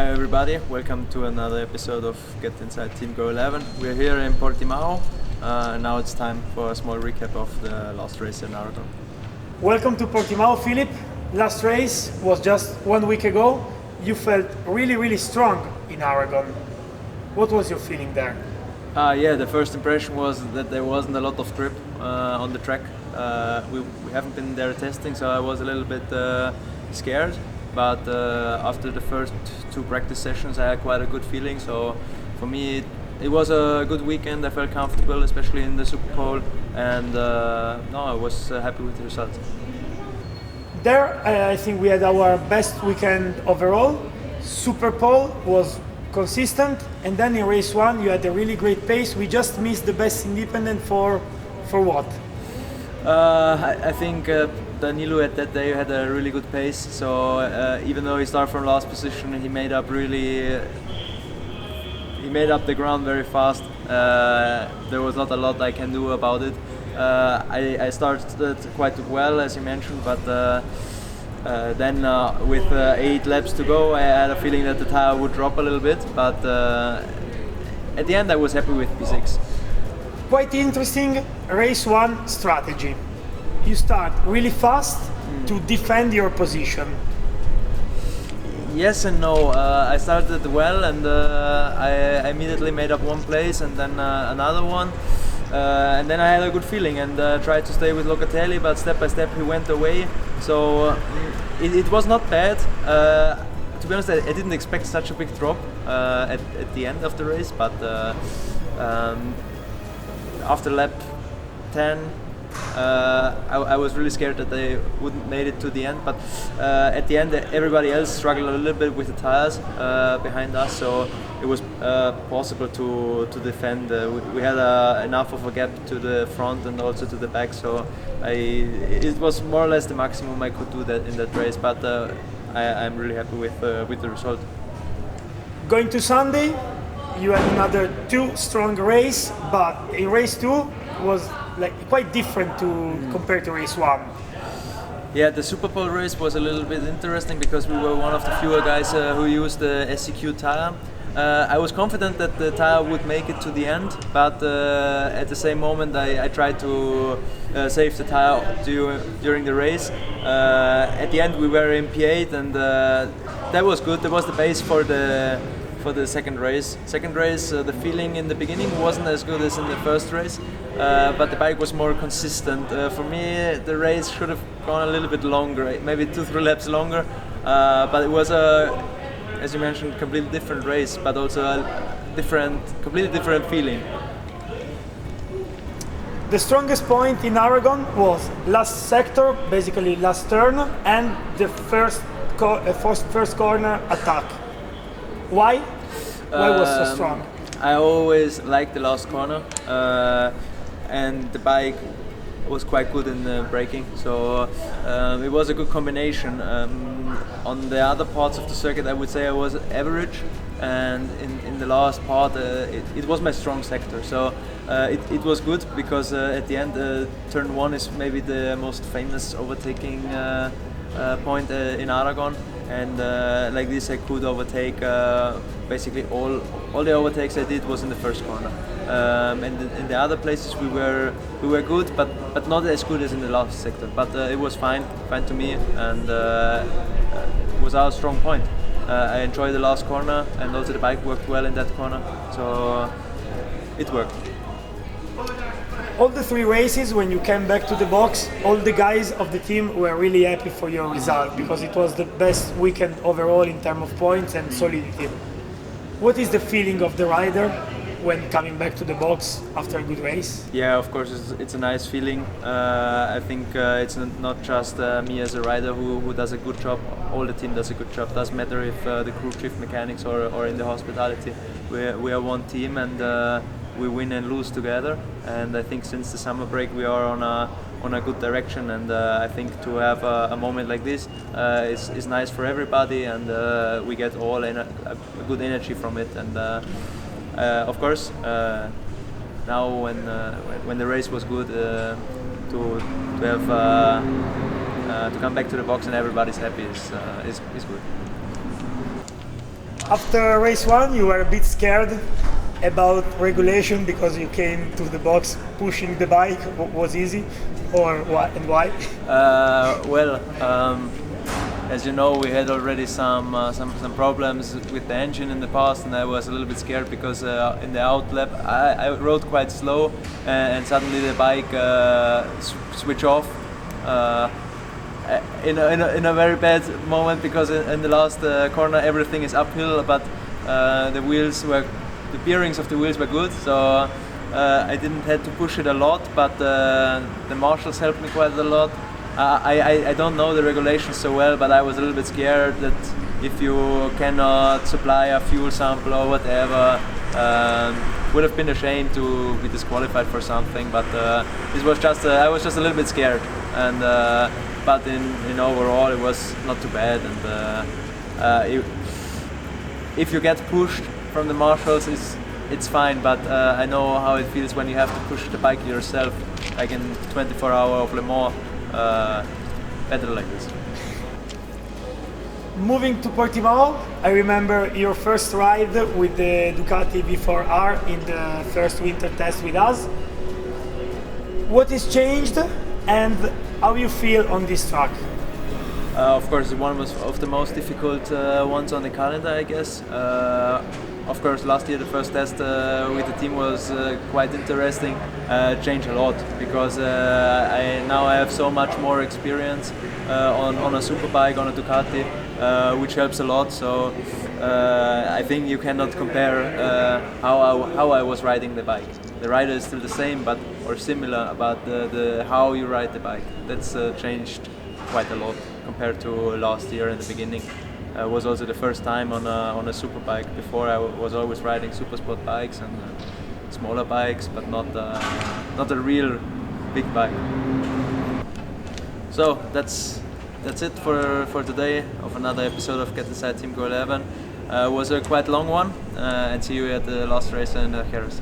Hi everybody, welcome to another episode of Get Inside Team Go 11. We're here in Portimao. Now it's time for a small recap of the last race in Aragon. Welcome to Portimao, Philipp. Last race was just 1 week ago. You felt really strong in Aragon. What was your feeling there? The first impression was that there wasn't a lot of grip on the track. We haven't been there testing, so I was a little bit scared. But after the first two practice sessions, I had quite a good feeling. So for me, it was a good weekend. I felt comfortable, especially in the Super Pole, and I was happy with the result. There, I think we had our best weekend overall. Super Pole was consistent, and then in race one, you had a really great pace. We just missed the best independent for what? I think Danilo at that day had a really good pace. So even though he started from last position, he made up the ground very fast. There was not a lot I can do about it. I started quite well, as you mentioned, but then with 8 laps to go, I had a feeling that the tire would drop a little bit. But at the end, I was happy with P6. Quite interesting race one strategy. You start really fast to defend your position. Yes and no. I started well, and I immediately made up one place and then another one. And then I had a good feeling and tried to stay with Oettl, but step by step he went away. So it was not bad. To be honest, I didn't expect such a big drop at the end of the race, but after lap 10, I was really scared that they wouldn't made it to the end, but at the end everybody else struggled a little bit with the tires behind us, so it was possible to defend. We had enough of a gap to the front and also to the back, so it was more or less the maximum I could do that in that race, but I'm really happy with the result. Going to Sunday, you had another 2 strong race, but in race 2 was quite different compared to race 1. Yeah, the Super Bowl race was a little bit interesting because we were one of the fewer guys who used the SCQ tire. I was confident that the tire would make it to the end, but at the same moment I tried to save the tire during the race. At the end we were in P8, and that was good. That was the base for the second race. The feeling in the beginning wasn't as good as in the first race, but the bike was more consistent. For me, the race should have gone a little bit longer, maybe 2-3 laps longer, but it was as you mentioned, completely different race, but also a completely different feeling. The strongest point in Aragon was last sector, basically last turn, and the first corner attack. Why? Why was so strong? I always liked the last corner, and the bike was quite good in braking, so it was a good combination. On the other parts of the circuit, I would say I was average, and in the last part, it was my strong sector. So it was good because at the end, turn 1 is maybe the most famous overtaking point in Aragon. And like this I could overtake basically all the overtakes I did was in the first corner, and in the other places we were good, but not as good as in the last sector, but it was fine to me, and it was our strong point. I enjoyed the last corner, and also the bike worked well in that corner, so it worked. All the 3 races, when you came back to the box, all the guys of the team were really happy for your result because it was the best weekend overall in terms of points and solidity. What is the feeling of the rider when coming back to the box after a good race? Yeah, of course, it's a nice feeling. I think it's not just me as a rider who does a good job. All the team does a good job. Doesn't matter if the crew chief mechanics or in the hospitality. We are one team, and we win and lose together, and I think since the summer break we are on a good direction, and I think to have a moment like this is nice for everybody, and we get all a good energy from it, and of course now when the race was good, to have to come back to the box and everybody's happy is good. After race 1, you were a bit scared about regulation because you came to the box pushing the bike. Was easy, or what and why? As you know, we had already some problems with the engine in the past, and I was a little bit scared because in the out lap I rode quite slow, and suddenly the bike switch off in a very bad moment, because in the last corner everything is uphill, but the bearings of the wheels were good, so I didn't have to push it a lot, but the marshals helped me quite a lot. I don't know the regulations so well, but I was a little bit scared that if you cannot supply a fuel sample or whatever, would have been a shame to be disqualified for something. But this was just I was just a little bit scared, and but in overall it was not too bad. And if you get pushed from the marshals, it's fine. But I know how it feels when you have to push the bike yourself, like in 24 hours of Le Mans. Better like this. Moving to Portimao, I remember your first ride with the Ducati V4R in the first winter test with us. What is changed and how you feel on this track? Of course, one was of the most difficult ones on the calendar, I guess. Of course, last year the first test with the team was quite interesting. Changed a lot because now I have so much more experience on a superbike, on a Ducati, which helps a lot. So I think you cannot compare how I was riding the bike. The rider is still the same, or similar, but the how you ride the bike, that's changed quite a lot compared to last year in the beginning. Was also the first time on a superbike. Before I was always riding super sport bikes and smaller bikes, but not a real big bike. So that's it for today of another episode of Get Inside Team Go 11. It was a quite long one, and see you at the last race in Jerez.